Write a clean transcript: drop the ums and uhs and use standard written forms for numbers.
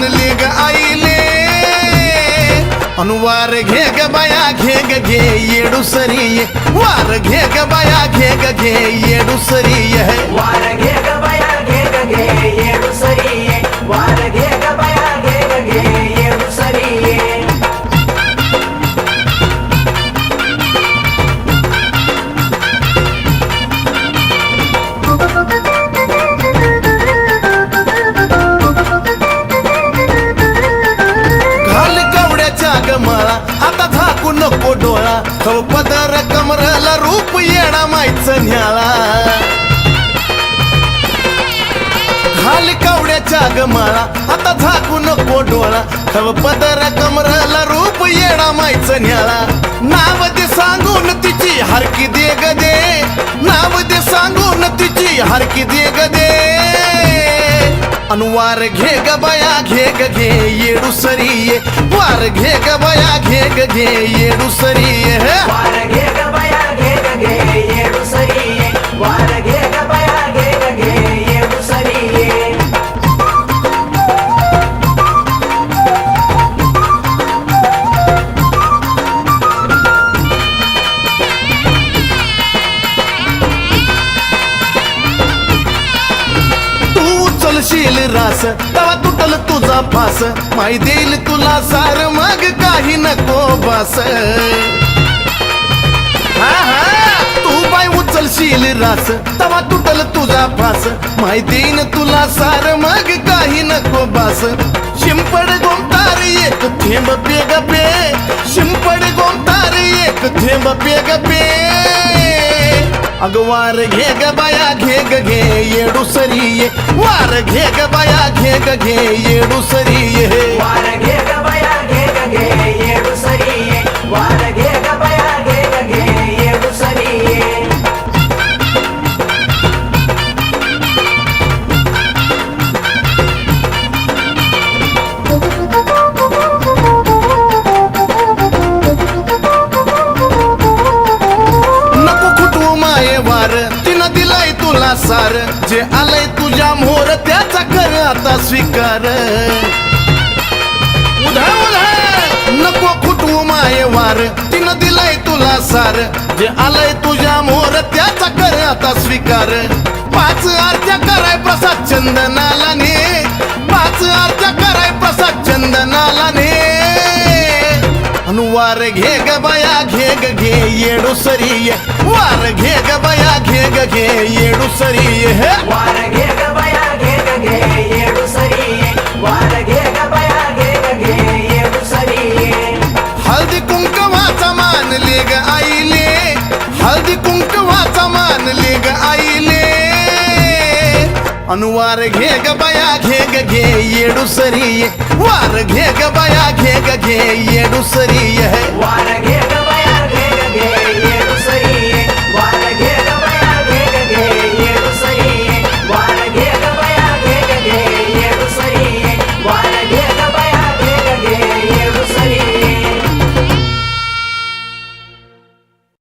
मानली ग आईले अनुवार घे ग बाया घे ग घे येडूसरी वार घे ग बाया घे ग घे येडूसरी वार घे ग बाया घे ग घे येडूसरी वार घे ग बाया घे ग घे येडूसरी मला आता झाकू नको डोळा खव पदर कमरला रूप येणा मायचं न्याला घाल कावड्याच्या गमाळा आता झाकू नको डोळा खव पदर कमरला रूप येणा मायचं न्याला नाव दे सांगून तिची हरकी दे ग दे नाव दे सांगून तिची हरकी दे ग दे अनुवार घे ग बाया घे ग घे येडूसरी वार घे ग बाया घे ग घे येडूसरी वार घे ग बाया घे ग घे येडूसरी वार घे ग बाया घे ग घे येडूसरी शील रास तवा तुटल तुझा फास माई देईल तुला सार मग काही नको बास हा हा तू बाई उचलशील रास तवा तुटल तुझा फास माई देईन तुला सार मग काही नको बास शिंपड गोमतार एक थेंब पेग पे शिंपड गोमतार एक थेंब पेग पे अगवार घे ग बाया घे ग घे येडूसरी वार घे ग बाया घे ग घे येडूसरी वार घे ग बाया घे ग घे येडूसरी वार घे ग बाया घे ग घे येडूसरी तिनं दिलाय तुला सार जे आलंय तुझ्या मोर त्याचा कर आता स्वीकार उधा उधा नको खुटवू माये वार तिनं दिलाय तुला सार जे आलंय तुझ्या मोर त्याचा कर आता स्वीकार 5 आरत्या कराय प्रसाद चंदनाला ने 5 आरत्या कराय प्रसाद चंदनाला ने अनुवार घे ग बाया घे ग घे येडूसरी वार घे ग बाया घे ग घे येडूसरी वार घे ग बाया घे ग घे येडूसरी वार घे ग बाया घे ग घे येडूसरी हळदी कुंकवाचा मान ले ग आईले हळदी कुंकवाचा मान ले ग आईले अनुवार घे ग बाया घे ग घे येडूसरी वार घे ग बाया घे ग घे येडूसरी वार घे ग